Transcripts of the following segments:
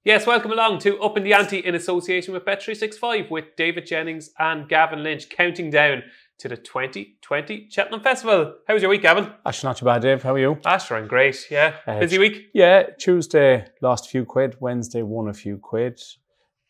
Yes, welcome along to Upping The Ante in association with Bet365 with David Jennings and Gavin Lynch, counting down to the 2020 Cheltenham Festival. How was your week, Gavin? Actually, not too bad, Dave. How are you? I'm great, yeah. Busy week? Yeah, Tuesday lost a few quid, Wednesday won a few quid.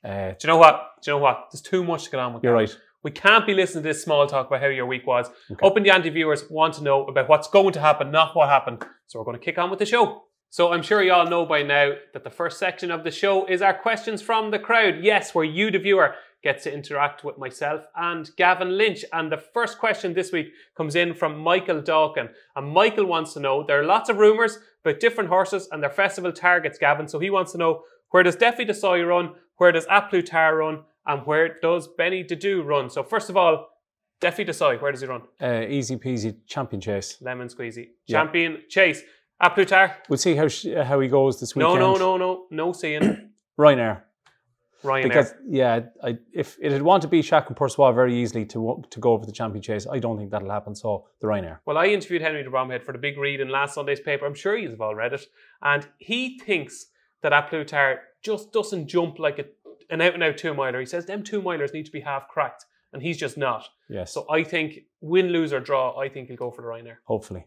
Do you know what? There's too much to get on with. You're right. We can't be listening to this small talk about how your week was. Okay. Upping The Ante viewers want to know about what's going to happen, not what happened. So we're going to kick on with the show. So I'm sure you all know by now that the first section of the show is our questions from the crowd. Yes, where you, the viewer, gets to interact with myself and Gavin Lynch. And the first question this week comes in from Michael Dawkin. And Michael wants to know, there are lots of rumours about different horses and their festival targets, Gavin. So he wants to know, where does Defy Desai run? Where does A Plus Tard run? And where does Benny Didou run? So first of all, Defy Desai, where does he run? Easy peasy, Champion Chase. Lemon squeezy. Champion Chase. A Plus Tard. We'll see how he goes this weekend. No seeing. Ryanair. Because, if it had wanted to be Shack and Poursois very easily to go over the Champion Chase, I don't think that'll happen, so the Ryanair. Well, I interviewed Henry de Bromhead for the big read in last Sunday's paper. I'm sure you've all read it. And he thinks that A Plus Tard just doesn't jump like an out-and-out two-miler. He says them two-milers need to be half-cracked, and he's just not. Yes. So I think, win, lose or draw, I think he'll go for the Ryanair. Hopefully.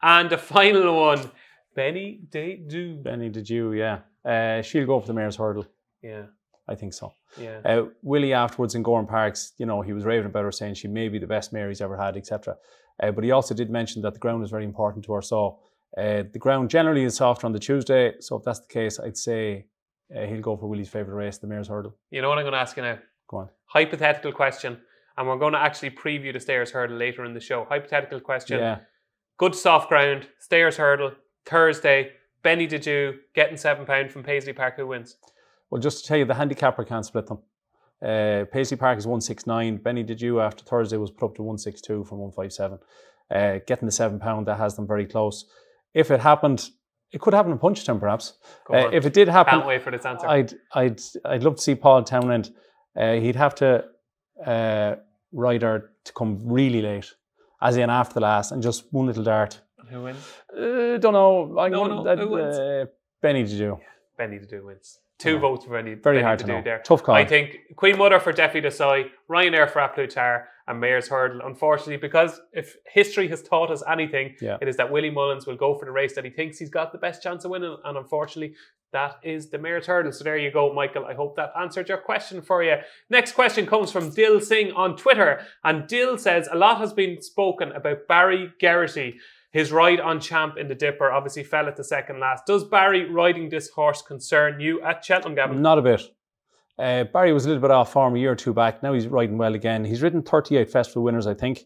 And the final one, Benny Didou. Benny Didou, yeah. She'll go for the Mayor's Hurdle. Yeah. I think so. Yeah. Willie afterwards in Gorham Parks, he was raving about her, saying she may be the best mare he's ever had, etc. But he also did mention that the ground is very important to her. So the ground generally is softer on the Tuesday. So if that's the case, I'd say he'll go for Willie's favourite race, the Mayor's Hurdle. You know what I'm going to ask you now? Go on. Hypothetical question. And we're going to actually preview the Stayers Hurdle later in the show. Hypothetical question. Yeah. Good soft ground, Stayers Hurdle, Thursday, Benny Didou getting £7 from Paisley Park. Who wins? Well, just to tell you, the handicapper can't split them. Paisley Park is 169. Benny Didou after Thursday was put up to 162 from 157. Getting the £7, that has them very close. If it happened, it could happen in Punchestown perhaps. If it did happen, can't wait for this answer. I'd love to see Paul Townend. He'd have to ride her to come really late, as in after the last, and just one little dart. And who wins? Don't know. Who wins? Benny Didou. Benny Didou wins. Two votes for Benny. Very Benny hard to Didou know. there. Tough call. I think Queen Mother for Defy Desai, Ryanair for A Plus Tard, and Mayor's Hurdle. Unfortunately, because if history has taught us anything, it is that Willie Mullins will go for the race that he thinks he's got the best chance of winning, and unfortunately, that is the Mayor's Hurdle. So there you go, Michael. I hope that answered your question for you. Next question comes from Dill Singh on Twitter, and Dill says, a lot has been spoken about Barry Geraghty. His ride on Champ in the Dipper obviously fell at the second last. Does Barry riding this horse concern you at Cheltenham, Gavin? Not a bit. Barry was a little bit off form a year or two back. Now he's riding well again. He's ridden 38 festival winners, I think.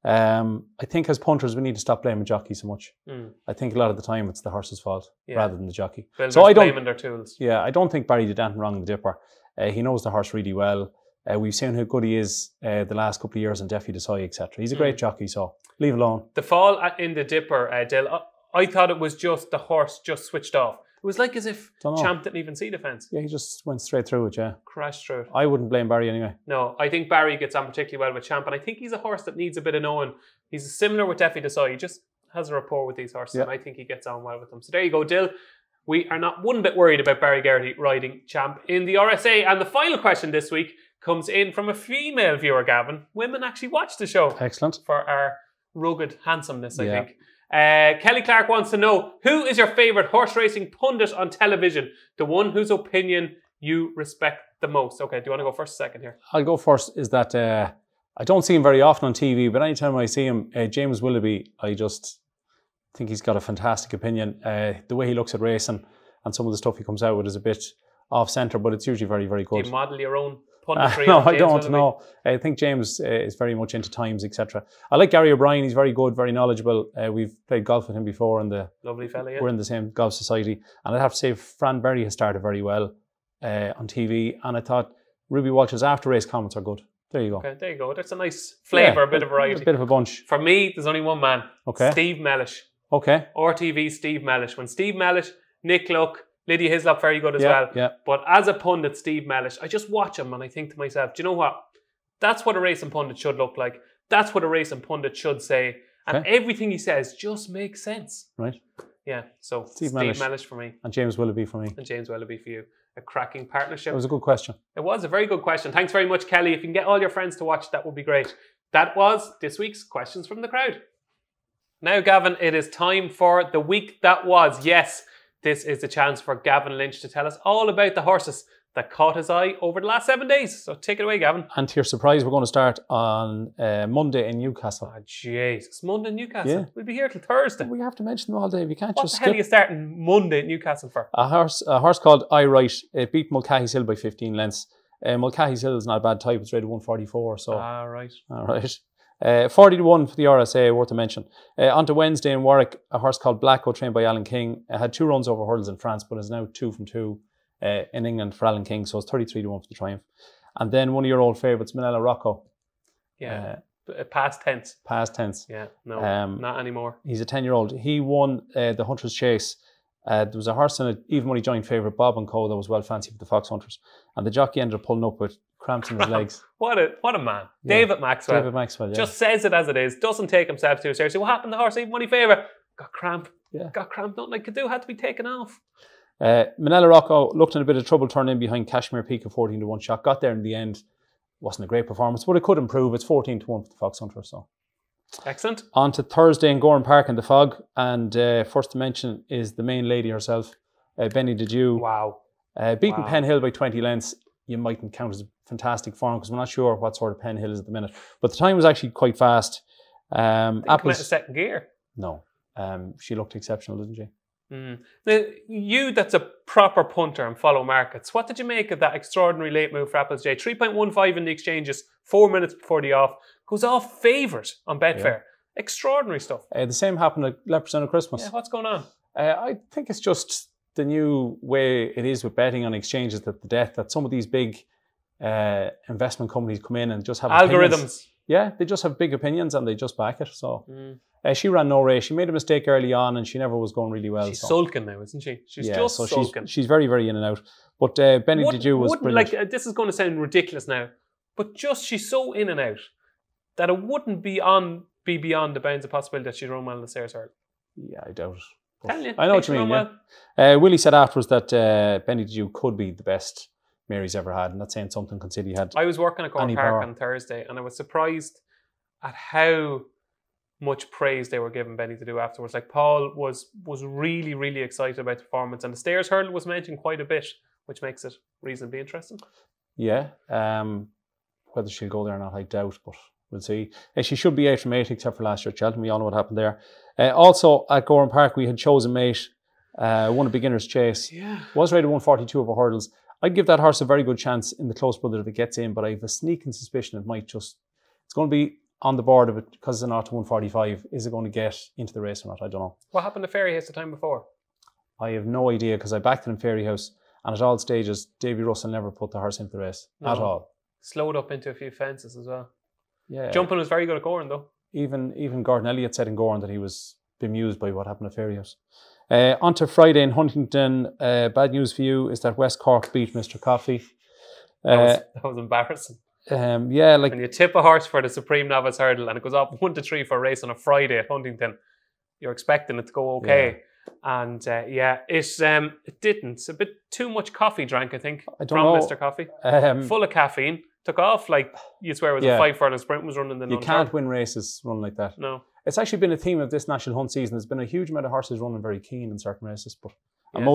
I think as punters, we need to stop blaming jockeys so much. I think a lot of the time it's the horse's fault rather than the jockey. Builders so I don't blaming their tools. Yeah, I don't think Barry did anything wrong in the Dipper. He knows the horse really well. We've seen how good he is the last couple of years in Defy Desai, etc. He's a great jockey, so leave alone. The fall in the Dipper, Dill, I thought it was just the horse just switched off. It was like as if Champ didn't even see the fence. Yeah, he just went straight through it, Crashed through it. I wouldn't blame Barry anyway. No, I think Barry gets on particularly well with Champ, and I think he's a horse that needs a bit of knowing. He's similar with Defy Desai. He just has a rapport with these horses, and I think he gets on well with them. So there you go, Dill. We are not one bit worried about Barry Geraghty riding Champ in the RSA. And the final question this week comes in from a female viewer, Gavin. Women actually watch the show. Excellent. For our rugged handsomeness, I think. Kelly Clark wants to know, who is your favourite horse racing pundit on television? The one whose opinion you respect the most. Okay, do you want to go first or second here? I'll go first. Is that I don't see him very often on TV, but anytime I see him, James Willoughby, I just think he's got a fantastic opinion. The way he looks at racing and some of the stuff he comes out with is a bit off-centre, but it's usually very, very good. Do you model your own punditry? No, I don't know. I think James is very much into times, etc. I like Gary O'Brien. He's very good, very knowledgeable. We've played golf with him before, and lovely fella. Yeah. We're in the same golf society. And I'd have to say, Fran Berry has started very well on TV. And I thought Ruby Walsh's after race comments are good. There you go. Okay, there you go. That's a nice flavour, a bit of variety. A bit of a bunch. For me, there's only one man. Okay. Steve Mellish. Okay. RTV Steve Mellish. When Steve Mellish, Nick Luck, Lydia Hislop, very good as well. Yeah. But as a pundit, Steve Mellish, I just watch him and I think to myself, do you know what? That's what a racing pundit should look like. That's what a racing pundit should say. And everything he says just makes sense. Right. Yeah, so Steve Mellish. Mellish for me. And James Willoughby for me. And James Willoughby for you. A cracking partnership. It was a good question. It was a very good question. Thanks very much, Kelly. If you can get all your friends to watch, that would be great. That was this week's Questions from the Crowd. Now, Gavin, it is time for the week that was. Yes, this is the chance for Gavin Lynch to tell us all about the horses that caught his eye over the last 7 days. So take it away, Gavin. And to your surprise, we're going to start on Monday in Newcastle. Oh, jeez. It's Monday in Newcastle. Yeah. We'll be here till Thursday. We have to mention them all day. We can't what just the hell are you starting Monday in Newcastle for? A horse called Outrider. It beat Mulcahy's Hill by 15 lengths. Mulcahy's Hill is not a bad type. It's rated 144. So. Right. All right. 40 to 1 for the RSA, worth a mention. On to Wednesday in Warwick, a horse called Blacko, trained by Alan King. Had 2 runs over hurdles in France, but is now 2 from 2 in England for Alan King. So it's 33 to 1 for the triumph. And then one of your old favourites, Mennella Rocco. Yeah. Past tense. Past tense. Yeah, no, not anymore. He's a 10-year-old. He won the Huntress Chase. There was a horse in it, even when he joined favourite Bob and Co. that was well fancied for the Fox Hunters. And the jockey ended up pulling up with cramps in his legs. What a man. Yeah. David Maxwell. David Maxwell, yeah. Just says it as it is. Doesn't take himself too seriously. What happened to the horse? Even when he favourite? Got cramp. Yeah. Got cramp. Nothing I could do. Had to be taken off. Mennella Rocco looked in a bit of trouble turning in behind Cashmere Peak, a 14 to 1 shot. Got there in the end. Wasn't a great performance, but it could improve. It's 14 to 1 for the Fox Hunter. So excellent. On to Thursday in Gorham Park in the fog. And first to mention is the main lady herself, Benny Dedew. Wow. Beaten Penn Hill by 20 lengths. You mightn't count as fantastic form because we're not sure what sort of Penn Hill is at the minute. But the time was actually quite fast. Apple's a second gear. No. She looked exceptional, didn't she? Mm. Now, you that's a proper punter and follow markets, what did you make of that extraordinary late move for Apple's J? 3.15 in the exchanges, 4 minutes before the off. Goes off favourite on Betfair. Yeah. Extraordinary stuff. The same happened at Leopardstown at Christmas. Yeah, what's going on? I think it's just the new way it is with betting on exchanges, that the death that some of these big investment companies come in and just have algorithms. Opinions. Yeah, they just have big opinions and they just back it. So she ran no race. She made a mistake early on and she never was going really well. She's sulking now, isn't she? She's just sulking. She's very, very in and out. But Benny Dedew was brilliant. This is going to sound ridiculous now, but just she's so in and out that it wouldn't be beyond the bounds of possibility that she'd run well in the Sayers Hurdle. Yeah, I doubt it. I know what you mean. Yeah. Willie said afterwards that Benny Dedew could be the best Mary's ever had, and that's saying something considering he had. I was working at Gorham Park on Thursday, and I was surprised at how much praise they were giving Benny Dedew afterwards. Like Paul was really, really excited about the performance, and the Stairs Hurdle was mentioned quite a bit, which makes it reasonably interesting. Yeah, whether she'll go there or not, I doubt, but we'll see. She should be 8 from 8, except for last year at Cheltenham. We all know what happened there. Also at Gorham Park, we had Chosen Mate, won a beginner's chase. Yeah, was rated 142 over hurdles. I'd give that horse a very good chance in the Close Brother if it gets in, but I have a sneaking suspicion it might just. It's going to be on the board of it because it's an 0 to 145. Is it going to get into the race or not? I don't know. What happened to Fairy House the time before? I have no idea because I backed it in Fairy House, and at all stages, Davy Russell never put the horse into the race at all. Slowed up into a few fences as well. Yeah, jumping was very good at Gorham though. Even Gordon Elliott said in Gorham that he was bemused by what happened at Fairy House. On to Friday in Huntington. Bad news for you is that West Cork beat Mr. Coffey. That was embarrassing. Yeah, like when you tip a horse for the Supreme Novice Hurdle and it goes up 1 to 3 for a race on a Friday at Huntington, you're expecting it to go okay. Yeah. And it didn't. It's a bit too much coffee drank, I think, from Mr. Coffey. Full of caffeine. Took off like you'd swear it was a 5 furlong sprint was running the. You can't win races running like that. No. It's actually been a theme of this National Hunt season. There's been a huge amount of horses running very keen in certain races, but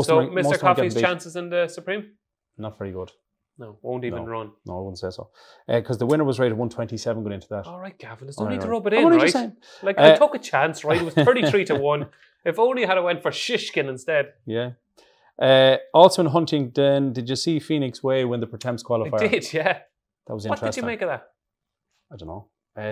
so Mr. Coffey's chances in the Supreme? Not very good. No, won't even run. No, I wouldn't say so. Because the winner was rated 127 going into that. All right, Gavin, there's no need to rub it in, right? Like I took a chance, right? It was 33 to 1. If only I had went for Shishkin instead. Yeah. Also in Huntington, did you see Phoenix Way win the Pertemps qualifier? I did, yeah. That was interesting. What did you make of that? I don't know.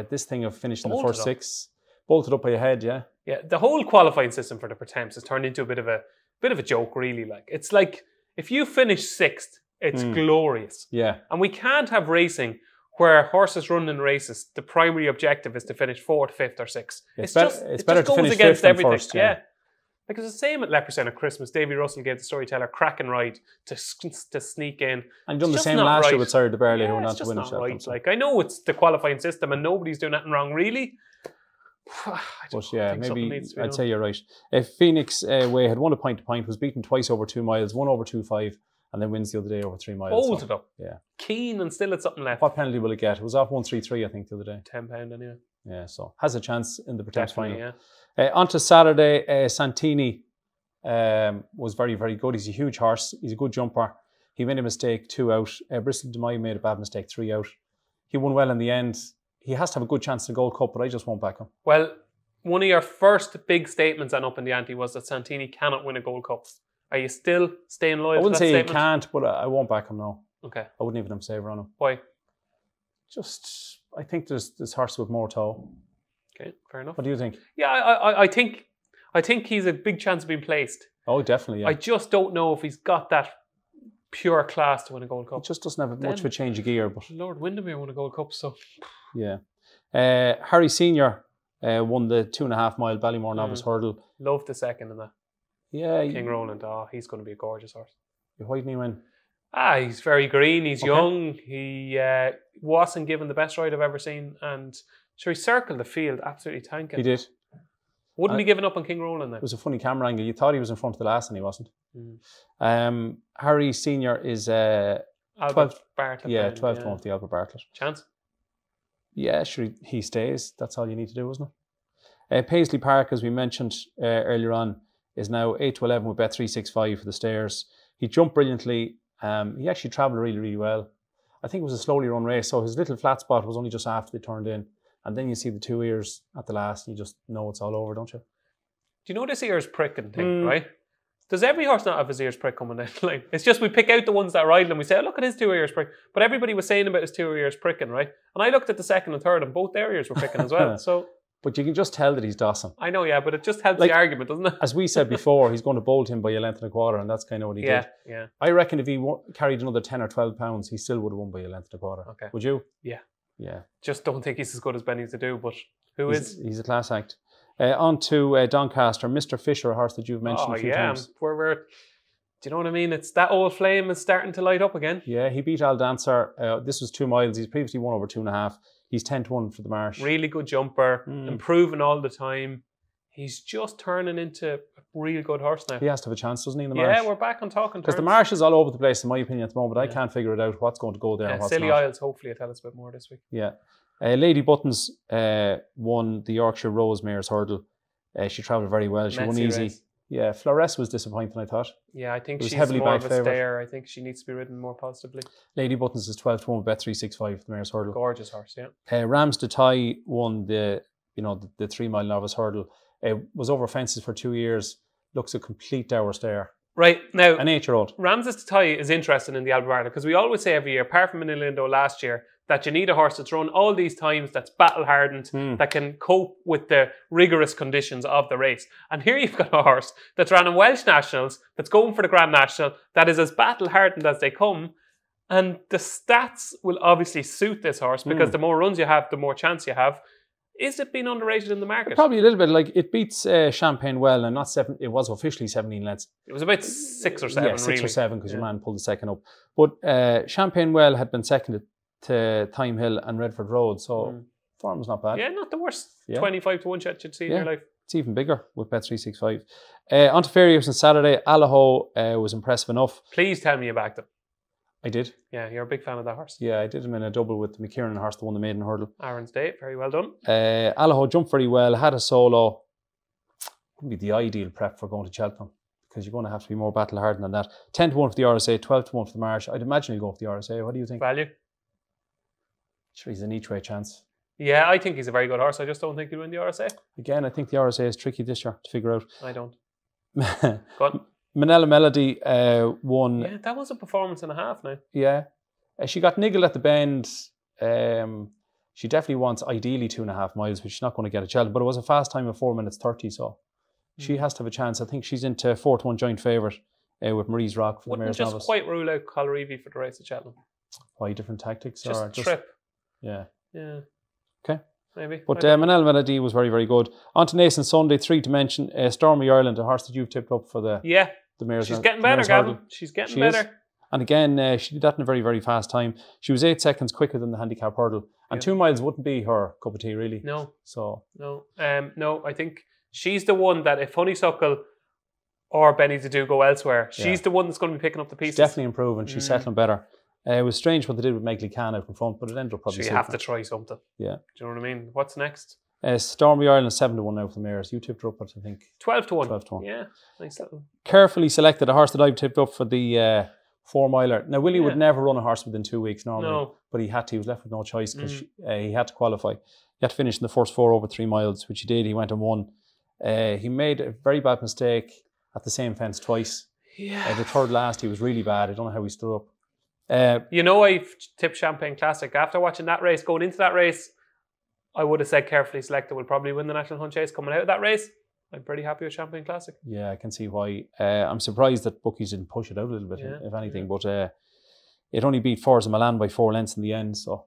This thing of finishing the first 6, bolted up by your head, yeah. Yeah, the whole qualifying system for the Pertemps has turned into a bit of a joke, really. Like it's like if you finish 6th, it's glorious. Yeah. And we can't have racing where horses run in races, the primary objective is to finish 4th, 5th, or 6th. It's better to finish against 5th everything. First, yeah. Like it was the same at Leopardstown at Christmas. Davy Russell gave the storyteller cracking ride to sneak in. And done the same last year with Sarah de Burley who went on to win it. Right. Like I know it's the qualifying system and nobody's doing nothing wrong really, But yeah, maybe I'd say you're right. Phoenix Way had won a point to point, was beaten twice over 2 miles, won over 2.5, and then wins the other day over 3 miles. Bolted up. Yeah. Keen and still had something left. What penalty will it get? It was off 133, I think, the other day. £10 anyway. Yeah, so has a chance in the Protect final. Yeah. On to Saturday, Santini was very, very good. He's a huge horse. He's a good jumper. He made a mistake 2 out. Bristol de Mayo made a bad mistake 3 out. He won well in the end. He has to have a good chance in the Gold Cup, but I just won't back him. Well, one of your first big statements on Upping The Ante was that Santini cannot win a Gold Cup. Are you still staying loyal to that statement? I wouldn't say he can't, but I won't back him now. Okay. I wouldn't even have saver on him. Why? Just, I think there's horses with more toe. Okay, fair enough. What do you think? Yeah, I think he's a big chance of being placed. Oh, definitely, yeah. I just don't know if he's got that pure class to win a Gold Cup. He just doesn't have much of a change of gear. But Lord Windermere won a Gold Cup, so... Yeah. Harry Senior won the 2.5 mile Ballymore Novice Hurdle. Loved the second in that. Yeah. King Roland, he's going to be a gorgeous horse. Why didn't he win? He's very green, he's young, he wasn't given the best ride I've ever seen, and sure, he circled the field, absolutely tanking. He did. Wouldn't be giving up on King Roland then. It was a funny camera angle. You thought he was in front of the last and he wasn't. Harry Senior is 12 Bartlett. Yeah, 12 to 1 for the Albert Bartlett. Chance? Yeah, sure, he stays. That's all you need to do, isn't it? Paisley Park, as we mentioned earlier on, is now 8 to 11 with bet 365 for the stairs. He jumped brilliantly. He actually travelled really, really well. I think it was a slowly run race, so his little flat spot was only just after they turned in. And then you see the 2 ears at the last, and you just know it's all over, don't you? Do you know this ears pricking thing, right? Does every horse not have his ears prick coming down? Like, it's just we pick out the ones that ride and we say, oh, look at his 2 ears prick. But everybody was saying about his 2 ears pricking, right? And I looked at the second and third, and both their ears were pricking as well. So, but you can just tell that he's Dawson. I know, yeah, but it just helps the argument, doesn't it? As we said before, he's going to bolt him by a length and a quarter, and that's kind of what he did. Yeah. I reckon if he carried another 10 or 12 pounds, he still would have won by a length and a quarter. Okay. Would you? Yeah. Yeah. Just don't think he's as good as Benny's to do, but he's a class act. On to Doncaster, Mr. Fisher, a horse that you've mentioned a few times. Do you know what I mean? It's that old flame is starting to light up again. Yeah, he beat Al Dancer. This was 2 miles. He's previously won over 2.5. He's 10 to 1 for the Marsh. Really good jumper, improving all the time. He's just turning into a real good horse now. He has to have a chance, doesn't he, in the Marsh? Yeah, we're back on talking terms. Because the Marsh is all over the place, in my opinion, at the moment. I can't figure it out what's going to go there and what's Silly not. Isles, hopefully, will tell us a bit more this week. Yeah. Lady Buttons won the Yorkshire Rose Mares Hurdle. She travelled very well. She won easy. Race. Yeah, Flores was disappointing, I thought. Yeah, I think she's more of a stayer. I think she needs to be ridden more positively. Lady Buttons is 12 to 1 with bet 365 for the Mares Hurdle. Gorgeous horse, yeah. Rams de Tai won the 3 mile novice hurdle. Was over fences for 2 years. Looks a complete dour stare. Right, now, an 8-year-old. Ramses de Tai is interesting in the Albert Bartlett because we always say every year, apart from Mennella Lindo last year, that you need a horse that's run all these times, that's battle hardened, that can cope with the rigorous conditions of the race. And here you've got a horse that's ran in Welsh Nationals, that's going for the Grand National, that is as battle hardened as they come. And the stats will obviously suit this horse because the more runs you have, the more chance you have. Is it being underrated in the market? Probably a little bit. Like, it beats Champagne Well, and not 7. It was officially 17 lengths. It was about 6 or 7. Yeah, 6 or 7 because your man pulled the second up. But Champagne Well had been seconded to Thyme Hill and Redford Road, so form was not bad. Yeah, not the worst 25 to 1 shot you'd see in your life. It's even bigger with bet 365. On to Fairy House on Saturday. Lahaul was impressive enough. Please tell me you backed him. I did. Yeah, you're a big fan of that horse. Yeah, I did him in a double with the McKiernan horse, the one that maiden hurdle. Aaron's Day, very well done. Lahaul jumped very well, had a solo. Wouldn't be the ideal prep for going to Cheltenham because you're going to have to be more battle hardened than that. 10 to 1 for the RSA, 12 to 1 for the Marsh. I'd imagine he'll go for the RSA. What do you think? Value? Sure, he's an each way chance. Yeah, I think he's a very good horse. I just don't think he'll win the RSA. Again, I think the RSA is tricky this year to figure out. I don't. Go on. Mennella Melody won. Yeah, that was a performance and a half now. Yeah. She got niggled at the bend. She definitely wants ideally 2.5 miles, which she's not going to get at Cheltenham. But it was a fast time of 4 minutes 30, so she has to have a chance. I think she's into 4 to 1 joint favourite with Marie's Rock for the Mares Novice. Wouldn't just quite rule out Collereevy for the race at Cheltenham. Why different tactics? Just trip. Yeah. Yeah. Okay. Maybe. But Mennella Melody was very, very good. On to Nason Sunday, 3 to mention. Stormy Ireland, a horse that you've tipped up for the Mares. She's getting better, Gavin. She's getting better. And again, she did that in a very, very fast time. She was 8 seconds quicker than the handicap hurdle. And 2 miles wouldn't be her cup of tea, really. No. So No. No, I think she's the one that if Honeysuckle or Benny to do go elsewhere, she's the one that's going to be picking up the pieces. She's definitely improving. She's settling better. It was strange what they did with Meg Lee Khan out in front, but it ended up probably. So you have to try something. Yeah. Do you know what I mean? What's next? Stormy Ireland 7-1 now for the mares. You tipped her up at, I think 12-1. 12-1. Yeah, nice little. Carefully selected a horse that I've tipped up for the 4 miler. Now Willie would never run a horse within 2 weeks normally, but he had to. He was left with no choice because he had to qualify. He had to finish in the first 4 over 3 miles, which he did. He went and won. He made a very bad mistake at the same fence twice. Yeah. The third last, he was really bad. I don't know how he stood up. I've tipped Champagne Classic. After watching that race, going into that race, I would have said Carefully Selected will probably win the National Hunt Chase. Coming out of that race, I'm pretty happy with Champagne Classic. Yeah, I can see why. I'm surprised that bookies didn't push it out a little bit, if anything. But it only beat Forza Milan by 4 lengths in the end. So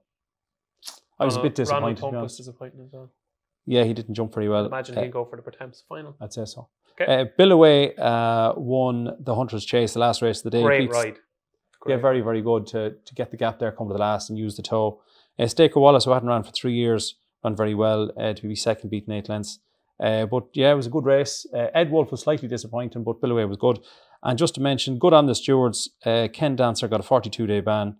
I was a bit disappointed. Ronald Pump was disappointing as well. Yeah, he didn't jump very well. Imagine he'd go for the Pertemps final. I'd say so. Okay. Billaway won the Huntress Chase, the last race of the day. Great ride. Yeah, very, very good to get the gap there, come to the last and use the toe. Staker Wallace, who hadn't ran for 3 years, ran very well to be second, beating 8 lengths. But yeah, it was a good race. Ed Wolf was slightly disappointing, but Billaway was good. And just to mention, good on the stewards. Ken Dancer got a 42-day ban.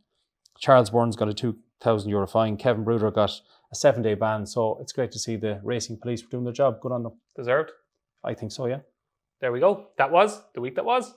Charles Burns got a €2,000 fine. Kevin Bruder got a 7-day ban. So it's great to see the racing police doing their job. Good on them. Deserved. I think so, yeah. There we go. That was the week that was.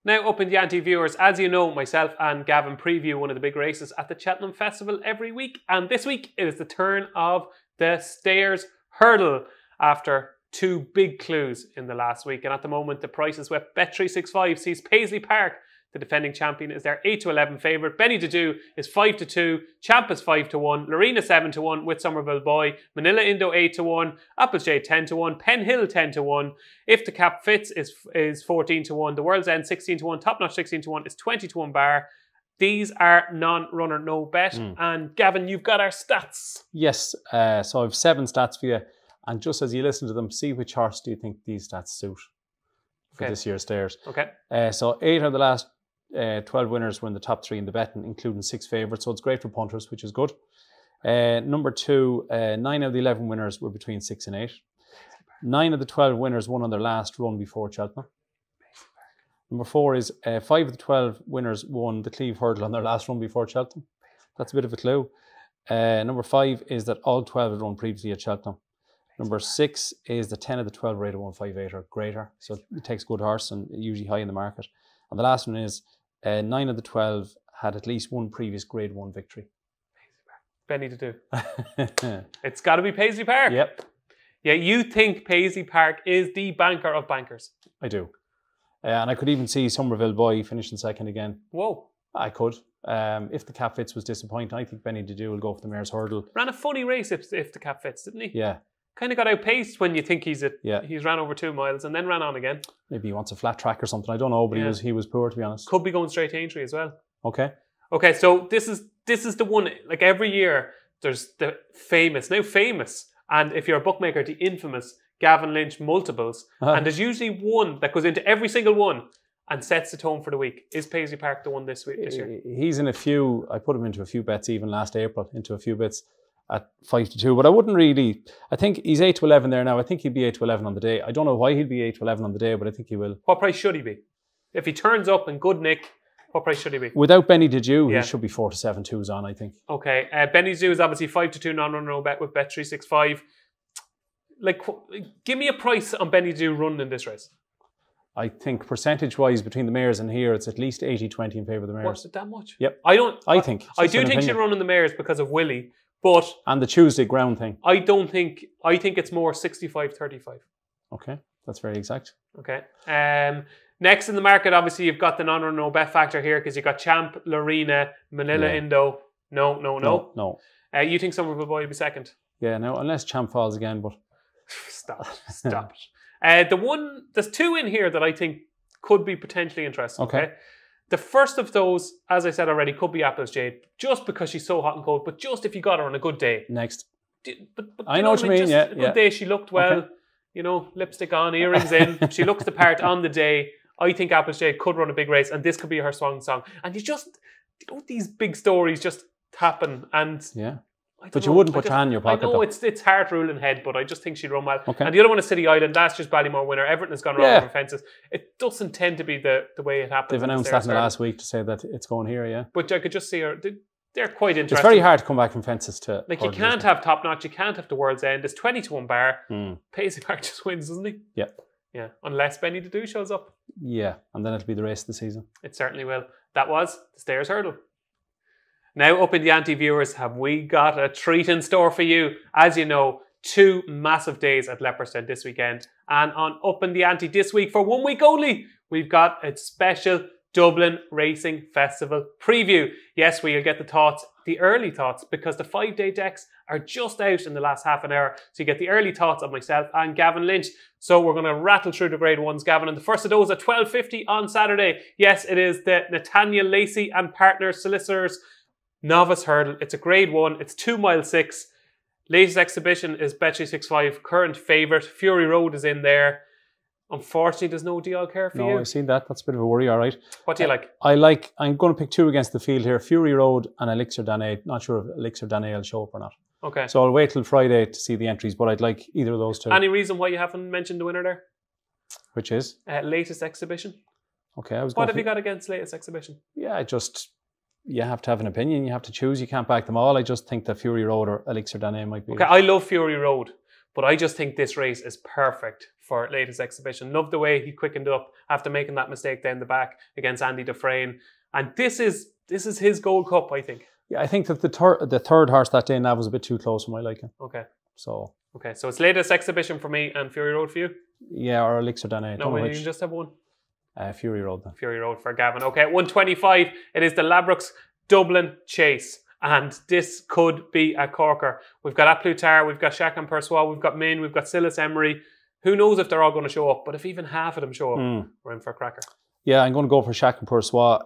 Now, Upping The Ante viewers, as you know, myself and Gavin preview one of the big races at the Cheltenham Festival every week. And this week, it is the turn of the Stayers Hurdle after 2 big clues in the last week. And at the moment, the prices with Bet365 sees Paisley Park, the defending champion, is their 8-11 favourite. Benny Dadu is 5-2. Champ is 5-1. Lorena 7-1 with Somerville Boy. Manila Indo 8-1. Appleshade 10-1. Penn Hill 10-1. If the Cap Fits is 14-1. The World's End 16-1. Top Notch 16-1 is 20-1 bar. These are non-runner, no bet. And Gavin, you've got our stats. Yes, so I've 7 stats for you. And just as you listen to them, see which horse do you think these stats suit for this year's Stayers. Okay. So 8 of the last 12 winners were in the top 3 in the betting, including 6 favourites. So it's great for punters, which is good. Number 2, 9 of the 11 winners were between 6 and 8. 9 of the 12 winners won on their last run before Cheltenham. Number 4 is 5 of the 12 winners won the Cleve Hurdle on their last run before Cheltenham. That's a bit of a clue. Number 5 is that all 12 had run previously at Cheltenham. Number 6 is the 10 of the 12 rated 158 or greater. So it takes good horse and usually high in the market. And the last one is 9 of the 12 had at least 1 previous Grade 1 victory. Benny to do. It's got to be Paisley Park. Yep. Yeah, you think Paisley Park is the banker of bankers? I do. And I could even see Somerville Boy finishing second again. Whoa. I could. If the Cap Fits was disappointing, I think Benny Dadu will go for the Mare's Hurdle. Ran a funny race if the Cap Fits, didn't he? Yeah. Kind of got outpaced when you think he's ran over 2 miles and then ran on again. Maybe he wants a flat track or something. I don't know, but he was poor, to be honest. Could be going straight to Aintree as well. Okay. Okay, so this is the one, like every year, there's the famous, and if you're a bookmaker, the infamous Gavin Lynch multiples. And there's usually one that goes into every single one and sets the tone for the week. Is Paisley Park the one this year? He's in a few. I put him into a few bets even last April, into a few bits at 5-2. But I wouldn't really. I think he's 8-11 there now. I think he'd be 8-11 on the day. I don't know why he'd be 8-11 on the day, but I think he will. What price should he be? If he turns up in good nick, what price should he be? Without Benny Dadu, he should be 4-7 twos on, I think. Okay. Benny Dadu is obviously 5-2 non-run no bet with Bet365. Like, give me a price on Benny Dadu running in this race. I think percentage-wise between the mares and here, it's at least 80-20 in favour of the mares. What's it that much? Yep. I do think she'll run in the mares because of Willie, but... And the Tuesday ground thing. I think it's more 65-35. Okay, that's very exact. Okay. Next in the market, obviously, you've got the non-run no bet factor here because you've got Champ, Lorena, Manila Indo. No. You think Somerville Boy will be second? Yeah, no, unless Champ falls again, but... Stop it. There's 2 in here that I think could be potentially interesting. Okay. The first of those, as I said already, could be Apple's Jade, just because she's so hot and cold, but just if you got her on a good day. Next. But I know what you mean, just a good day, she looked well, lipstick on, earrings in, she looks the part on the day. I think Apple's Jade could run a big race, and this could be her song. And these big stories just happen, and But you wouldn't put your hand in your pocket, I know though. it's hard ruling head, but I just think she'd run well. Okay. And the other one is City Island. That's just Ballymore winner. Everton has gone wrong over fences. It doesn't tend to be the way it happens. They've announced that in the last week to say that it's going here, yeah. But I could just see her. They're quite interesting. It's very hard to come back from fences to... Like, you can't have Top Notch. You can't have the World's End. It's 20-1 bar. Paisley Park just wins, doesn't he? Yeah. Yeah. Unless Benny the Do shows up. Yeah. And then it'll be the race of the season. It certainly will. That was the Stairs Hurdle. Now, Upping The Ante viewers, have we got a treat in store for you? As you know, 2 massive days at Leopardstown this weekend. And on Upping The Ante this week, for 1 week only, we've got a special Dublin Racing Festival preview. Yes, we'll get the early thoughts, because the 5-day decks are just out in the last half an hour. So you get the early thoughts of myself and Gavin Lynch. So we're going to rattle through the grade ones, Gavin. And the first of those at 12:50 on Saturday. Yes, it is the Nathaniel Lacey and Partners Solicitors Novice Hurdle. It's a grade 1. It's 2 mile 6. Latest exhibition is Bet365. Current favourite. Fury Road is in there. Unfortunately, there's no DL care for you. No, I've seen that. That's a bit of a worry, all right. What do you like? I'm going to pick 2 against the field here. Fury Road and Elixir Danae. Not sure if Elixir Danae will show up or not. Okay. So I'll wait till Friday to see the entries, but I'd like either of those 2. Any reason why you haven't mentioned the winner there? Which is? Latest exhibition. Okay. What have you got against latest exhibition? Yeah, you have to have an opinion. You have to choose. You can't back them all. I just think that Fury Road or Elixir Danae might be. Okay, I love Fury Road, but I just think this race is perfect for latest exhibition. Love the way he quickened up after making that mistake down the back against Andy Dufresne. And this is his Gold Cup, I think. Yeah, I think that the third horse that day, Nav, was a bit too close for my liking. Okay. So it's latest exhibition for me and Fury Road for you? Yeah, or Elixir Danae. No, you can just have one. Fury Road then. Fury Road for Gavin. Okay, 125. It is the Labrooks Dublin Chase. And this could be a corker. We've got A Plutar, we've got Chacun Persois, we've got Min, we've got Silas Emery. Who knows if they're all going to show up? But if even half of them show up, we're in for a cracker. Yeah, I'm going to go for Chacun Persois.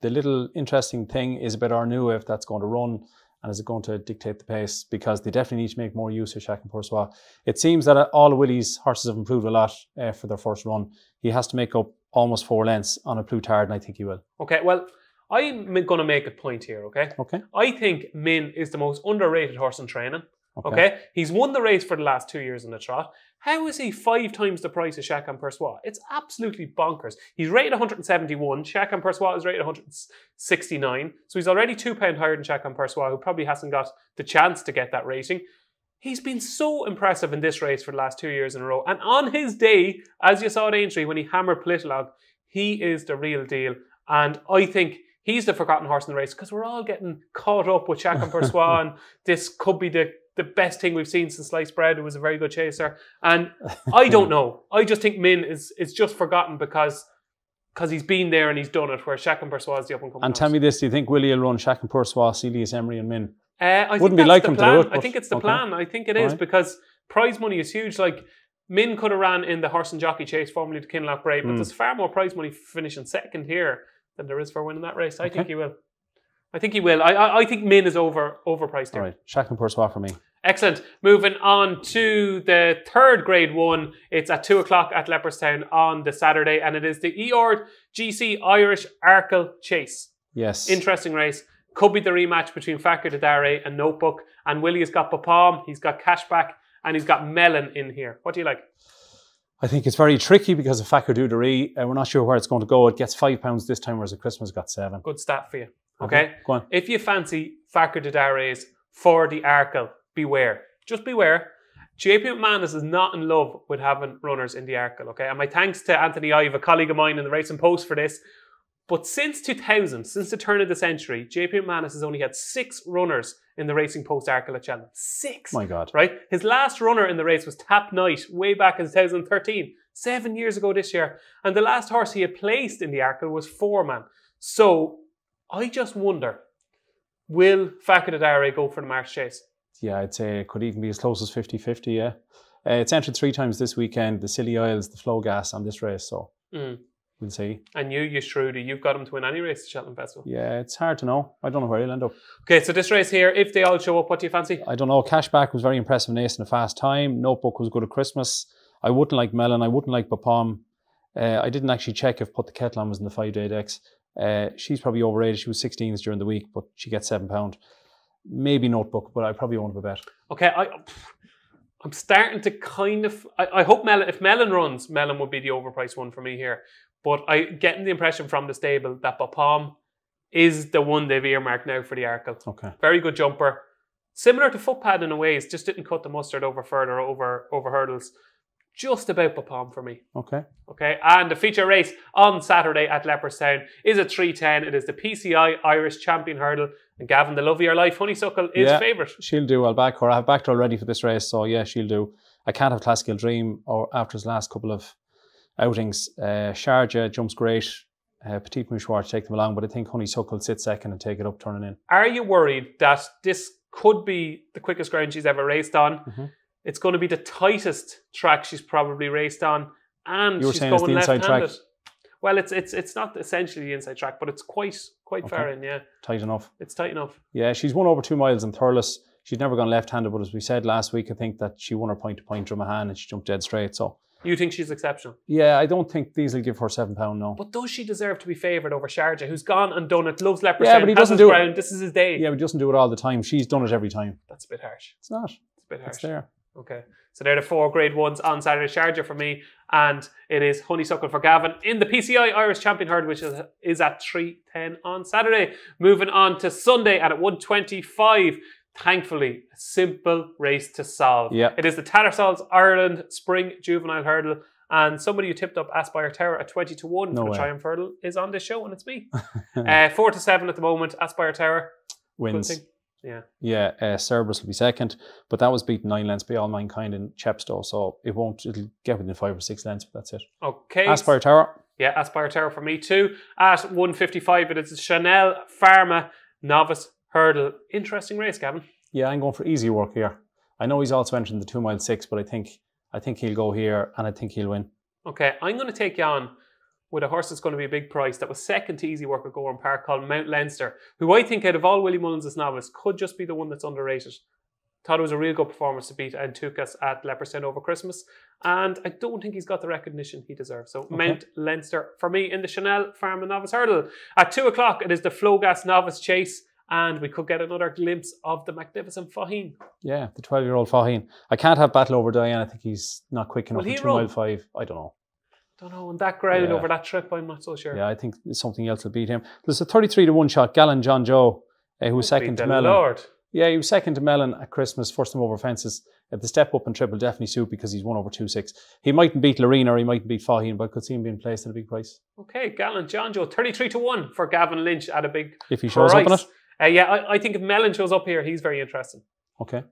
The little interesting thing is about Arnua, if that's going to run, and is it going to dictate the pace? Because they definitely need to make more use of Chacun Persois. It seems that all of Willie's horses have improved a lot for their first run. He has to make up almost 4 lengths on A Plutard, and I think he will. Okay, well, I'm going to make a point here, okay? Okay. I think Min is the most underrated horse in training. Okay. He's won the race for the last 2 years in the trot. How is he 5 times the price of Chacun Persois? It's absolutely bonkers. He's rated 171. Chacun Persois is rated 169. So he's already £2 higher than Chacun Persois, who probably hasn't got the chance to get that rating. He's been so impressive in this race for the last 2 years in a row. And on his day, as you saw at Aintree, when he hammered Politolog, he is the real deal. And I think he's the forgotten horse in the race, because we're all getting caught up with Chacun Persois, and this could be the best thing we've seen since Sliced Bread, who was a very good chaser. And I don't know. I just think Min is just forgotten because he's been there and he's done it, where Chacun Persois is the up-and-coming And tell me this, do you think Willie will run Chacun Persois, Celius Emery and Min? I Wouldn't be like him to do it. I think it's the plan. I think it is, because prize money is huge. Like, Min could have ran in the Horse and Jockey Chase, formerly the Kinloch Bray, but there's far more prize money for finishing second here than there is for winning that race. I think he will. I think Min is overpriced here. All right, Chacun Persois for me. Excellent. Moving on to the third grade 1. It's at 2 o'clock at Leopardstown on the Saturday, and it is the Eord GC Irish Arkle Chase. Yes. Interesting race. Could be the rematch between Fakir de Dare and Notebook. And Willie has got Papam, he's got Cashback, and he's got Melon in here. What do you like? I think it's very tricky because of Fakir de Dare. We're not sure where it's going to go. It gets £5 this time, whereas at Christmas got 7. Good stat for you. Okay? Go on. If you fancy Fakir de Dare's for the Arkle, beware. Just beware. JP McManus is not in love with having runners in the Arkle, okay? And my thanks to Anthony Ive, a colleague of mine in the Racing Post, for this. But since 2000, since the turn of the century, JP McManus has only had 6 runners in the Racing Post Arkle at Cheltenham. 6! My God. Right? His last runner in the race was Tap Knight, way back in 2013. 7 years ago this year. And the last horse he had placed in the Arkle was 4-man. So, I just wonder, will Fakir de Dare go for the March Chase? Yeah, I'd say it could even be as close as 50-50, yeah. It's entered 3 times this weekend, the Scilly Isles, the Flow Gas on this race, so we'll see. And you Shrewdy, you've got him to win any race at Cheltenham Festival. Yeah, it's hard to know. I don't know where he'll end up. Okay, so this race here, if they all show up, what do you fancy? I don't know. Cashback was very impressive in Ace in a fast time. Notebook was good at Christmas. I wouldn't like Melon. I wouldn't like Bapom. I didn't actually check if Put the Kettle On was in the 5-day decks. She's probably overrated. She was 16s during the week, but she gets £7. Maybe Notebook, but I probably won't have a bet. Okay, I'm starting to kind of... I hope if Mellon runs, Mellon would be the overpriced one for me here. But I getting the impression from the stable that Bapom is the one they've earmarked now for the Arkle. Okay. Very good jumper. Similar to Footpad in a way, just didn't cut the mustard over further over hurdles. Just about Bapom for me. Okay. Okay, and the feature race on Saturday at Leopardstown is at 3:10. It is the PCI Irish Champion Hurdle. And Gavin, the love of your life, Honeysuckle, is favourite. She'll do. I'll back her. I've backed her already for this race, so yeah, she'll do. I can't have Classical Dream or after his last couple of outings. Sharjah jumps great. Petit Mouchoir to take them along, but I think Honeysuckle sit second and take it up turning in. Are you worried that this could be the quickest ground she's ever raced on? Mm-hmm. It's going to be the tightest track she's probably raced on, and you were she's saying going it's the inside left-handed. track. Well, it's not essentially the inside track, but it's quite far in. Yeah, tight enough. It's tight enough. Yeah, she's won over 2 miles in Thurles. She's never gone left-handed, but as we said last week, I think that she won her point-to-point Drummahan and she jumped dead straight. So you think she's exceptional? Yeah, I don't think these will give her £7 no. But does she deserve to be favoured over Sharjah, who's gone and done it, loves Leopardstown, yeah, but he doesn't do it. This is his day. Yeah, but he doesn't do it all the time. She's done it every time. That's a bit harsh. It's not. It's a bit harsh. It's there. Okay. So they're the 4 grade 1s on Saturday. Sharjah for me, and it is Honeysuckle for Gavin in the PCI Irish Champion Hurdle, which is at 3:10 on Saturday. Moving on to Sunday and at 1:25. Thankfully, a simple race to solve. Yeah. It is the Tattersalls Ireland Spring Juvenile Hurdle, and somebody who tipped up Aspire Tower at 20 to 1 for the Triumph Hurdle is on this show, and it's me. 4 to 7 at the moment. Aspire Tower wins. Yeah. Yeah, Cerberus will be second, but that was beaten 9 lengths by All Mankind in Chepstow, so it'll get within 5 or 6 lengths, but that's it. Okay. Aspire Tower. Yeah, Aspire Tower for me too. At 1:55, it is the Chanel Pharma Novice Hurdle. Interesting race, Gavin. Yeah, I'm going for easy work here. I know he's also entering the 2 mile 6, but I think he'll go here and I think he'll win. Okay, I'm going to take you on with a horse that's going to be a big price that was second to easy work at Gorham Park called Mount Leinster, who I think out of all Willie Mullins' novice could just be the one that's underrated. Thought it was a real good performance to beat Antukas at Leopardstown over Christmas, and I don't think he's got the recognition he deserves. So Mount Leinster for me in the Chanel Pharma Novice Hurdle. At 2 o'clock, it is the Flogas Novice Chase, and we could get another glimpse of the magnificent Faheen. Yeah, the 12-year-old Faheen. I can't have Battle Over Diane. I think he's not quick enough in 2 mile 5. I don't know. On that ground over that trip, I'm not so sure. Yeah, I think something else will beat him. There's a 33 to 1 shot, Gallen John Joe, who was second to Mellon. Lord. Yeah, he was second to Mellon at Christmas, first time over fences. The step up and triple definitely suit because he's won over 2.6. He mightn't beat Lorena or he mightn't beat Faheen, but I could see him being placed at a big price. Okay, Gallen John Joe, 33 to 1 for Gavin Lynch at a big if he shows up in it? I think if Mellon shows up here, he's very interesting. Okay.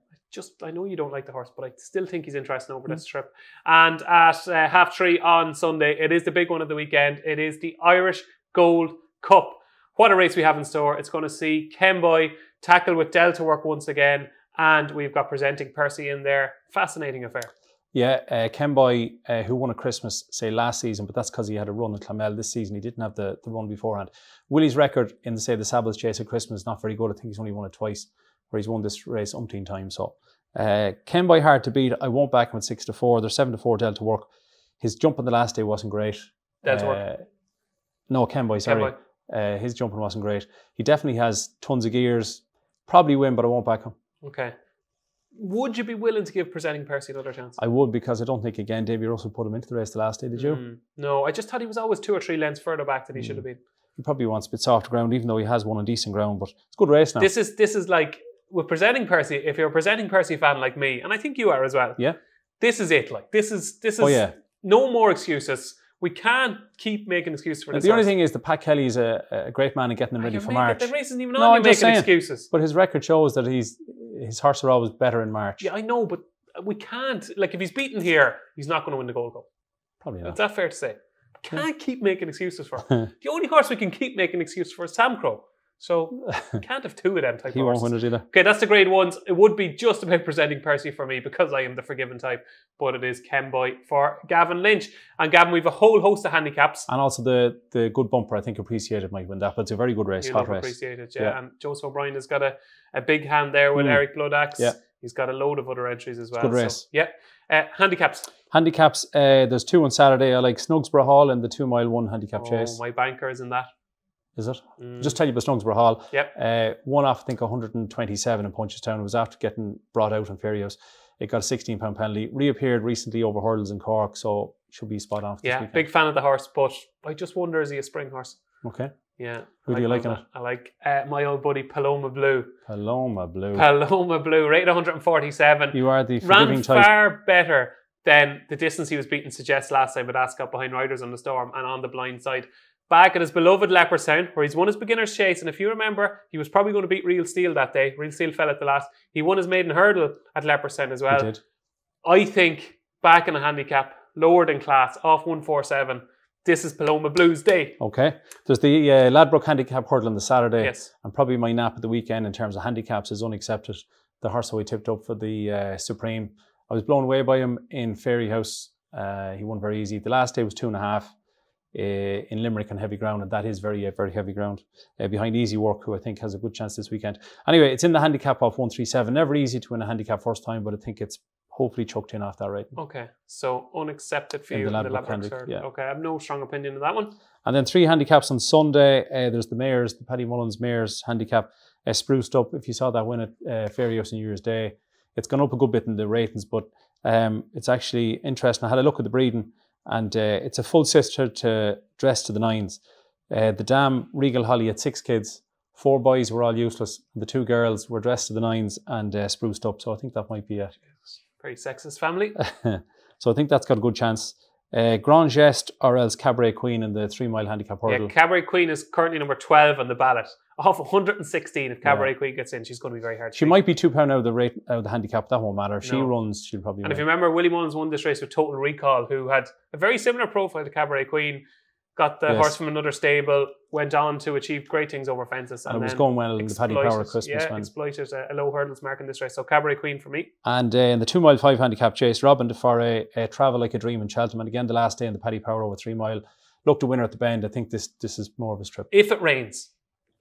I know you don't like the horse, but I still think he's interesting over this trip. And at 3:30 on Sunday, it is the big one of the weekend. It is the Irish Gold Cup. What a race we have in store. It's going to see Kemboy tackle with Delta work once again. And we've got Presenting Percy in there. Fascinating affair. Yeah, Kemboy, who won at Christmas, say last season, but that's because he had a run at Clonmel this season. He didn't have the run beforehand. Willie's record in, the Sables Chase at Christmas is not very good. I think he's only won it twice, where he's won this race umpteen times. So, Kemboy hard to beat. I won't back him at 6 to 4. There's 7 to 4 Delta work. His jump on the last day wasn't great. Delta work? No, Kemboy, sorry. His jumping wasn't great. He definitely has tons of gears. Probably win, but I won't back him. Okay. Would you be willing to give Presenting Percy another chance? I would, because I don't think, again, Davy Russell put him into the race the last day, did you? No, I just thought he was always 2 or 3 lengths further back than he should have been. He probably wants a bit softer ground, even though he has won on decent ground, but it's a good race now. This is like, with Presenting Percy, if you're a Presenting Percy fan like me, and I think you are as well, this is it. Like, this is no more excuses. We can't keep making excuses for this. The only thing is that Pat Kelly's a great man in getting them ready for March. The race isn't even on, you're making excuses. But his record shows that his horses are always better in March. Yeah, I know, but we can't. Like, if he's beaten here, he's not going to win the Gold Cup. Probably not. Is that fair to say? Can't keep making excuses for him. The only horse we can keep making excuses for is Sam Crow. So, can't have 2 of them type of horses. He won't win it either. Okay, that's the grade 1s. It would be just about Presenting Percy for me because I am the forgiven type, but it is Kemboy for Gavin Lynch. And Gavin, we have a whole host of handicaps. And also the good bumper, I think Appreciated might win that, but it's a very good race, hot race. Appreciated, yeah. And Joseph O'Brien has got a big hand there with Eric Bloodaxe. Yeah. He's got a load of other entries as well. Good race. So, handicaps. Handicaps, there's 2 on Saturday. I like Snugsborough Hall and the 2 mile 1 handicap chase. My banker is in that. is it? Just tell you about Snogsborough Hall. Yep. One off, I think, 127 in Punchestown. It was after getting brought out on Ferryhouse. It got a £16 penalty. Reappeared recently over hurdles in Cork, so should be spot on for this weekend. Big fan of the horse, but I just wonder, is he a spring horse? Okay. Yeah. Who do you like in it? I like my old buddy Paloma Blue. Paloma Blue. Paloma Blue, rated 147. You are the forgiving type. Ran far better than the distance he was beaten suggests last time with Ascot behind Riders on the Storm and on the blind side. Back at his beloved Leopardstown, where he's won his beginner's chase, and if you remember, he was probably going to beat Real Steel that day. Real Steel fell at the last. He won his maiden hurdle at Leopardstown as well. He did. I think back in a handicap, lowered in class, off 147. This is Paloma Blue's day. Okay. There's the Ladbroke Handicap Hurdle on the Saturday. Yes. And probably my nap at the weekend in terms of handicaps is unaccepted. The horse who I tipped up for the Supreme. I was blown away by him in Ferryhouse. He won very easy. The last day was 2.5 in Limerick on heavy ground, and that is very, very heavy ground. Behind Easy Work, who I think has a good chance this weekend. Anyway, it's in the handicap off 137. Never easy to win a handicap first time, but I think it's hopefully chucked in off that rating. Okay, so unaccepted for you in the Ladbroke Hurdle. Yeah. Okay, I have no strong opinion of that one. And then 3 handicaps on Sunday. There's the Mares, the Paddy Mullins Mares handicap, spruced up. If you saw that win at Ferryhouse on New Year's Day, it's gone up a good bit in the ratings, but it's actually interesting. I had a look at the breeding, and it's a full sister to Dress to the Nines. The dam Regal Holly had 6 kids. 4 boys were all useless. The 2 girls were Dressed to the Nines and spruced up. So I think that might be it. Very sexist family. So I think that's got a good chance. Grand Geste or else Cabaret Queen in the 3 mile handicap hurdle. Yeah, Cabaret Queen is currently number 12 on the ballot. Off 116, if Cabaret Queen gets in, she's going to be very hard to She beat. might be £2 out of the rate out of the handicap. That won't matter. She runs, she'll probably win. And if you remember, Willie Mullins won this race with Total Recall, who had a very similar profile to Cabaret Queen. Got the horse from another stable, went on to achieve great things over fences. And it was going well in the Paddy Power Christmas. Yeah, exploited a low hurdles mark in this race. So Cabaret Queen for me. And in the 2 mile 5 handicap chase, Robin for a Travel Like a Dream in Cheltenham. And again, the last day in the Paddy Power over 3 mile. Looked a winner at the bend. I think this is more of a strip. If it rains.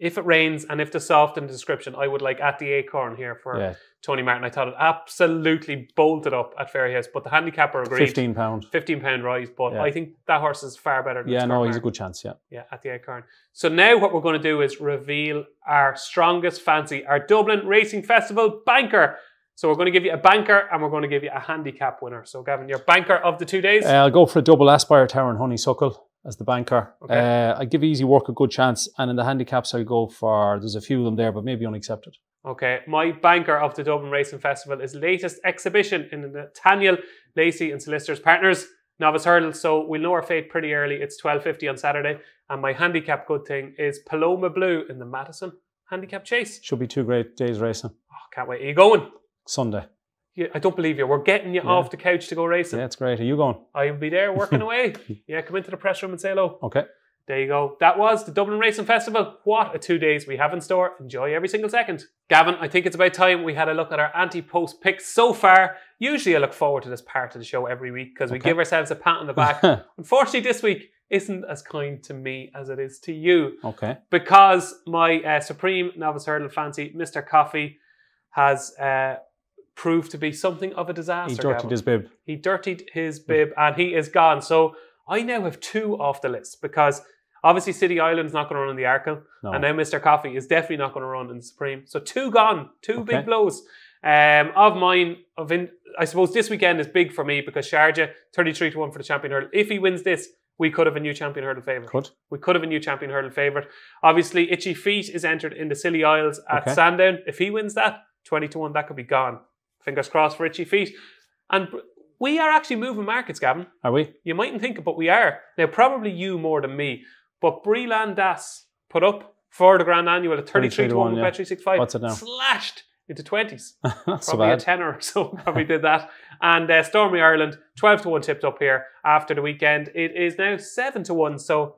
If it rains and if the soft in the description, I would like at the Acorn here for Tony Martin. I thought it absolutely bolted up at Ferryhouse, but the handicapper agreed. £15. £15 rise, but I think that horse is far better than he's a good chance, Yeah, at the Acorn. So now what we're going to do is reveal our strongest fancy, our Dublin Racing Festival banker. So we're going to give you a banker and we're going to give you a handicap winner. So Gavin, your banker of the 2 days? I'll go for a double Aspire Tower and Honeysuckle as the banker. Okay. I give Easy Work a good chance, and in the handicaps I go for, there's a few of them there, but maybe unaccepted. Okay, my banker of the Dublin Racing Festival is latest exhibition in the Nathaniel, Lacey and Solicitors Partners Novice Hurdle, so we'll know our fate pretty early. It's 12:50 on Saturday, and my handicap good thing is Paloma Blue in the Madison Handicap Chase. Should be 2 great days racing. Oh, can't wait. Are you going? Sunday. Yeah, I don't believe you. We're getting you off the couch to go racing. Yeah, it's great. Are you going? I'll be there working away. Yeah, come into the press room and say hello. Okay. There you go. That was the Dublin Racing Festival. What a 2 days we have in store. Enjoy every single second. Gavin, I think it's about time we had a look at our anti-post picks so far. Usually I look forward to this part of the show every week because we give ourselves a pat on the back. Unfortunately, this week isn't as kind to me as it is to you. Okay. Because my Supreme Novice Hurdle fancy, Mr. Coffee, has proved to be something of a disaster. He dirtied his bib. He dirtied his bib and he is gone. So I now have 2 off the list because obviously City Island's not going to run in the Arkle. No. And now Mr. Coffee is definitely not going to run in the Supreme. So 2 gone. 2 big blows. Of mine, I suppose this weekend is big for me because Sharjah, 33-1 for the champion hurdle. If he wins this, we could have a new champion hurdle favourite. We could have a new champion hurdle favourite. Obviously, Itchy Feet is entered in the Scilly Isles at Sandown. If he wins that, 20-1, that could be gone. Fingers crossed for Itchy Feet. And we are actually moving markets, Gavin. Are we? You mightn't think it, but we are. Now, probably you more than me. But Breland Das put up for the Grand Annual at 33-1 with Bet365. What's it now? Slashed into 20s. That's probably a tenner or so probably did that. And Stormy Ireland, 12-1 tipped up here after the weekend. It is now 7-1. So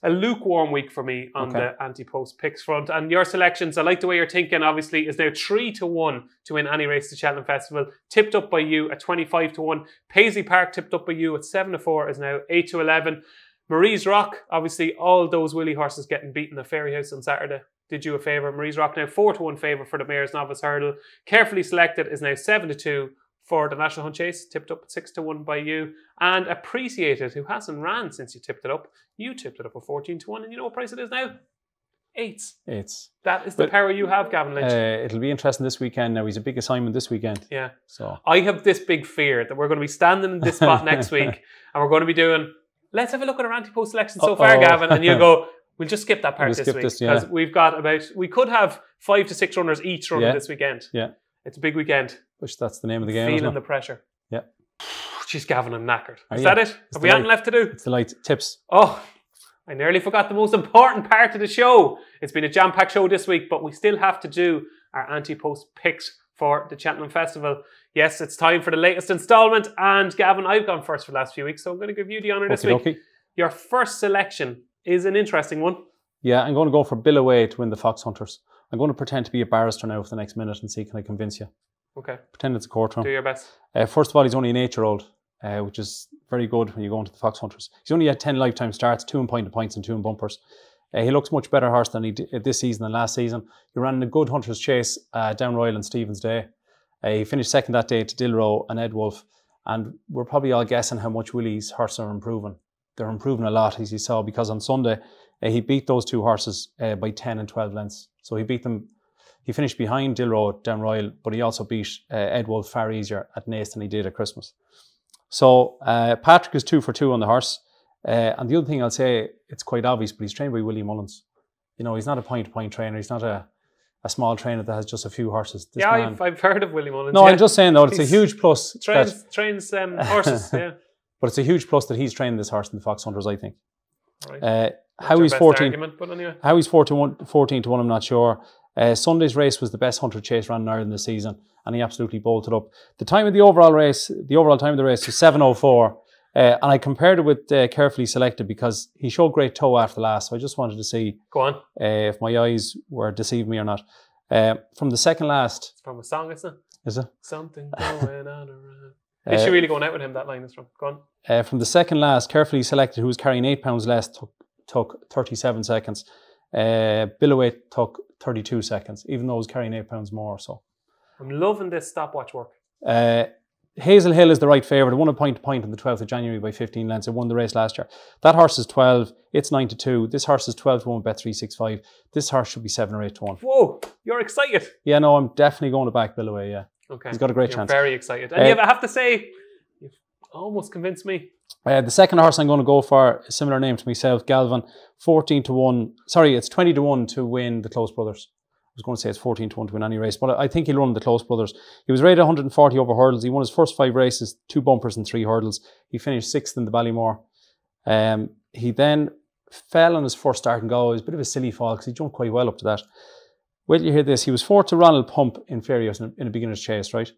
a lukewarm week for me on the anti-post picks front. And your selections, I like the way you're thinking, obviously, is now 3-1 to win any race at the Cheltenham Festival. Tipped up by you at 25-1. Paisley Park tipped up by you at 7-4 is now 8-11. Marie's Rock, obviously, all those Willie horses getting beaten at Ferryhouse on Saturday. Did you a favour? Marie's Rock now 4-1 favour for the Mayor's Novice Hurdle. Carefully Selected is now 7-2 for the National Hunt Chase, tipped up at 6-1 by you. And Appreciated, who hasn't ran since you tipped it up. You tipped it up at 14-1, and you know what price it is now? Eights. Eights. That is the power you have, Gavin Lynch. It'll be interesting this weekend. Now, he's a big assignment this weekend. Yeah. So I have this big fear that we're going to be standing in this spot next week and we're going to be doing, let's have a look at our anti-post selection so far, Gavin. And you'll go, we'll just skip that part this week. Because we've got we could have 5 to 6 runners each running this weekend. Yeah. It's a big weekend. Which that's the name of the game. Feeling the pressure. Yeah. Jeez, Gavin, I'm knackered. Is that it? Have we anything left to do? It's the light. Tips. Oh, I nearly forgot the most important part of the show. It's been a jam-packed show this week, but we still have to do our anti-post picks for the Cheltenham Festival. Yes, it's time for the latest instalment. And Gavin, I've gone first for the last few weeks, so I'm going to give you the honour this week. Okay. Your first selection is an interesting one. Yeah, I'm going to go for Bill Away to win the Fox Hunters. I'm going to pretend to be a barrister now for the next minute and see can I convince you. Okay. Pretend it's a courtroom. Do your best. First of all, he's only an 8-year-old. Which is very good when you go into the Fox Hunters. He's only had 10 lifetime starts, 2 in point of points and 2 in bumpers. He looks much better horse than he did this season than last season. He ran a good Huntress Chase down Royal and Stephen's Day. He finished second that day to Dilrow and Ed Wolf. And we're probably all guessing how much Willie's horses are improving. They're improving a lot, as you saw, because on Sunday he beat those 2 horses by 10 and 12 lengths. So he beat them. He finished behind Dilrow down Royal, but he also beat Ed Wolf far easier at Naas than he did at Christmas. So Patrick is 2 for 2 on the horse. And the other thing I'll say, it's quite obvious, but he's trained by Willie Mullins. You know, he's not a point-to-point trainer. He's not a small trainer that has just a few horses. This man, I've heard of Willie Mullins. No, I'm just saying, though, it's a huge plus. Trains horses, yeah. But it's a huge plus that he's trained this horse in the Fox Hunters, I think. Right. How he's 14. Argument, but anyway. How he's 14 to 1, I'm not sure. Sunday's race was the best Hunter Chase run in Ireland this season, and he absolutely bolted up. The time of the overall time of the race was 7:04, and I compared it with Carefully Selected because he showed great toe after the last, so I just wanted to see if my eyes were deceiving me or not. From the second last... It's from a song, isn't it? Is it? Something going on around. Is she really going out with him, that line is from? Go on. From the second last, Carefully Selected, who was carrying 8 pounds less, took 37 seconds. Billoway took 32 seconds, even though he was carrying 8 pounds more. So I'm loving this stopwatch work. Hazel Hill is the right favourite. It won a point to point on the 12th of January by 15 lengths. It won the race last year. That horse is 12. It's 9 to 2. This horse is 12 to 1 bet 365. This horse should be 7 or 8 to 1. Whoa, you're excited. Yeah, no, I'm definitely going to back Billoway, yeah. Okay. He's got a great chance. Very excited. And I have to say, you've almost convinced me. The second horse I'm going to go for, a similar name to myself, Gavin, 14 to 1. Sorry, it's 20 to 1 to win the Close Brothers. I was going to say it's 14 to 1 to win any race, but I think he'll run the Close Brothers. He was rated 140 over hurdles. He won his first 5 races, 2 bumpers and 3 hurdles. He finished 6th in the Ballymore. He then fell on his first start in Galway. It was a bit of a silly fall because he jumped quite well up to that. Wait till you hear this. He was 4th to Ronald Pump in Ferios in a beginner's chase, right?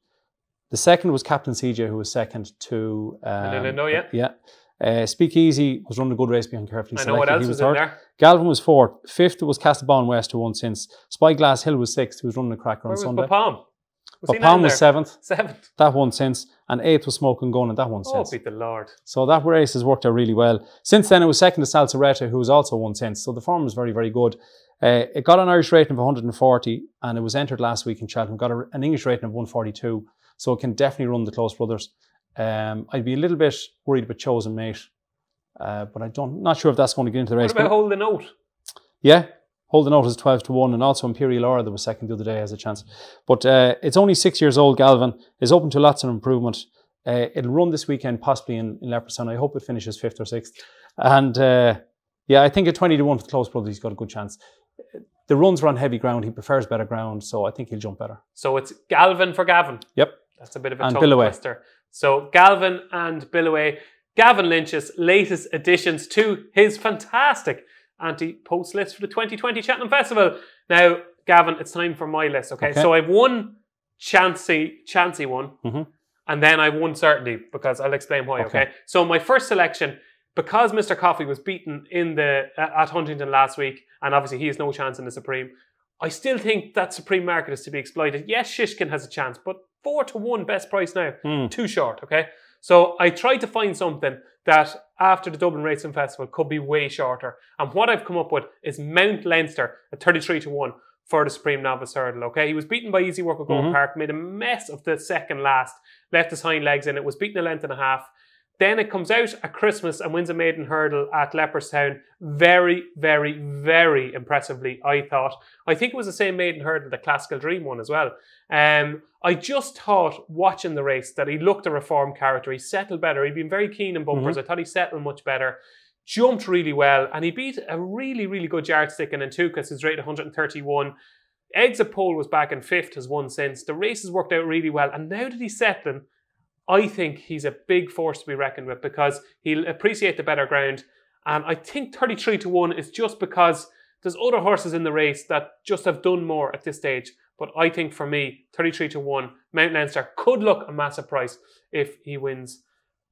The second was Captain CJ, who was second to... Speakeasy was running a good race behind Carefully Selected. I know what else was in there. Galvin was 4th. 5th was Castlebon West, who won since. Spyglass Hill was 6th, who was running a cracker on Sunday. Bapalm? Bapalm was 7th. 7th. That won since. And 8th was Smoking Gun, and that won since. Oh, beat the Lord. So that race has worked out really well. Since then, it was second to Salsaretta, who has also won since. So the form was very, very good. It got an Irish rating of 140, and it was entered last week in Cheltenham. Got an English rating of 142. So it can definitely run the Close Brothers. I'd be a little bit worried about Chosen Mate. But not sure if that's going to get into the race. What about Hold the Note? Yeah, Hold the Note is 12 to 1, and also Imperial Aura that was second the other day has a chance. But it's only 6 years old, Galvin. Is open to lots of improvement. It'll run this weekend, possibly in Leopardstown. I hope it finishes 5th or 6th. And I think at 20 to 1 for the Close Brothers, he's got a good chance. The runs are on heavy ground. He prefers better ground, so I think he'll jump better. So it's Galvin for Gavin. Yep. That's a bit of a tongue twister. So Galvin and Billoway. Gavin Lynch's latest additions to his fantastic anti-post list for the 2020 Cheltenham Festival. Now, Gavin, it's time for my list, okay? So I've one chancy one, and then I've one certainty, because I'll explain why, okay? So my first selection, because Mr. Coffey was beaten at Huntington last week, and obviously he has no chance in the Supreme, I still think that Supreme market is to be exploited. Yes, Shishkin has a chance, but 4 to 1 best price now. Too short, okay? So I tried to find something that after the Dublin Racing Festival could be way shorter. And what I've come up with is Mount Leinster at 33 to 1 for the Supreme Novice Hurdle, okay? He was beaten by Easy Work at Gold Park, made a mess of the second last, left his hind legs in it, was beaten a length and a half. Then it comes out at Christmas and wins a maiden hurdle at Leopardstown. Very, very, very impressively, I thought. I think it was the same maiden hurdle that Classical Dream won as well. I just thought, watching the race, that he looked a reformed character. He settled better. He'd been very keen in bumpers. I thought he settled much better. Jumped really well. And he beat a really, really good yardstick in Antukas, who's rated 131. Exit pole was back in 5th, has won since. The races worked out really well. And now that he's settling, I think he's a big force to be reckoned with because he'll appreciate the better ground. And I think 33-1 is just because there's other horses in the race that just have done more at this stage. But I think for me, 33-1, Mount Leinster could look a massive price if he wins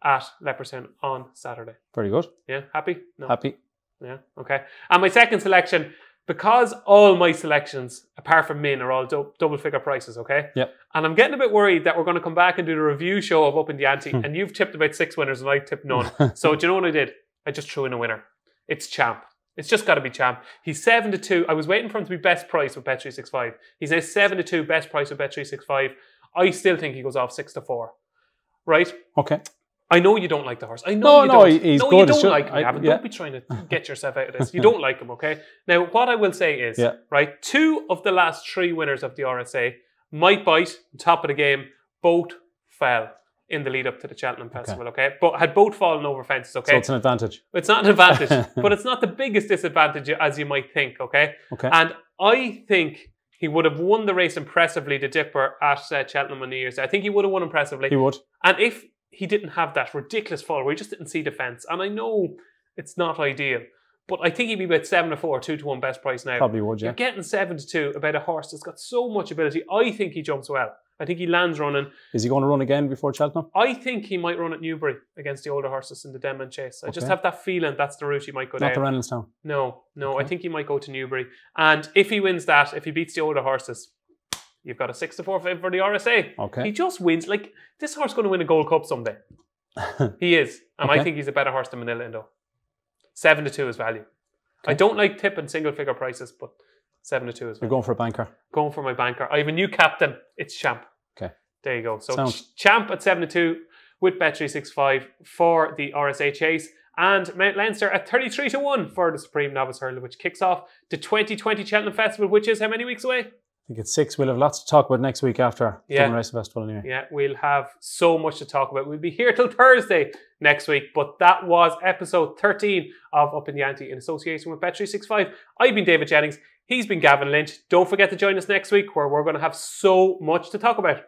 at Leopardstown on Saturday. Very good. Yeah, happy? No. Happy. Yeah, okay. And my second selection, because all my selections, apart from Min, are all double figure prices, okay? Yeah. And I'm getting a bit worried that we're going to come back and do the review show of Upping The Ante, and you've tipped about 6 winners and I tipped none. So do you know what I did? I just threw in a winner. It's Champ. It's just got to be Champ. He's 7-2. I was waiting for him to be best price with Bet365. He's now 7-2, best price with Bet365. I still think he goes off 6-4. Right? Okay. I know you don't like the horse. I know you don't. He's no, good. You don't like him, Gavin. Don't be trying to get yourself out of this. You don't like him, okay? Now, what I will say is, right, 2 of the last 3 winners of the RSA, Might Bite, top of the game, both fell in the lead up to the Cheltenham Festival, okay? But had both fallen over fences, okay? So it's an advantage. It's not an advantage, but it's not the biggest disadvantage as you might think, okay? Okay. And I think he would have won the race impressively, the Dipper, at Cheltenham on New Year's Day. I think he would have won impressively. He would. And if he didn't have that ridiculous fall where he just didn't see the fence, and I know it's not ideal, but I think he'd be about 7-4, 2-1 best price now. Probably would, yeah. You're getting 7-2 about a horse that's got so much ability. I think he jumps well. I think he lands running. Is he going to run again before Cheltenham? I think he might run at Newbury against the older horses in the Denman Chase. I just have that feeling that's the route he might go down. Not the Reynolds No. I think he might go to Newbury. And if he wins that, if he beats the older horses, you've got a 6-4 for the RSA. Okay. He just wins. Like, this horse is going to win a Gold Cup someday. He is. And I think he's a better horse than Mennella Indo. 7-2 is value. Okay. I don't like tipping single figure prices, but 7-2 is value. You're going for a banker? Going for my banker. I have a new captain. It's Champ. Okay. There you go. So Champ at 7-2 with Bet365 for the RSA Chase. And Mount Leinster at 33-1 for the Supreme Novice Hurler, which kicks off the 2020 Cheltenham Festival, which is how many weeks away? I think it's 6. We'll have lots to talk about next week after the Racing Festival anyway. Yeah, we'll have so much to talk about. We'll be here till Thursday next week. But that was episode 13 of Upping The Ante in association with Bet365. I've been David Jennings. He's been Gavin Lynch. Don't forget to join us next week where we're going to have so much to talk about.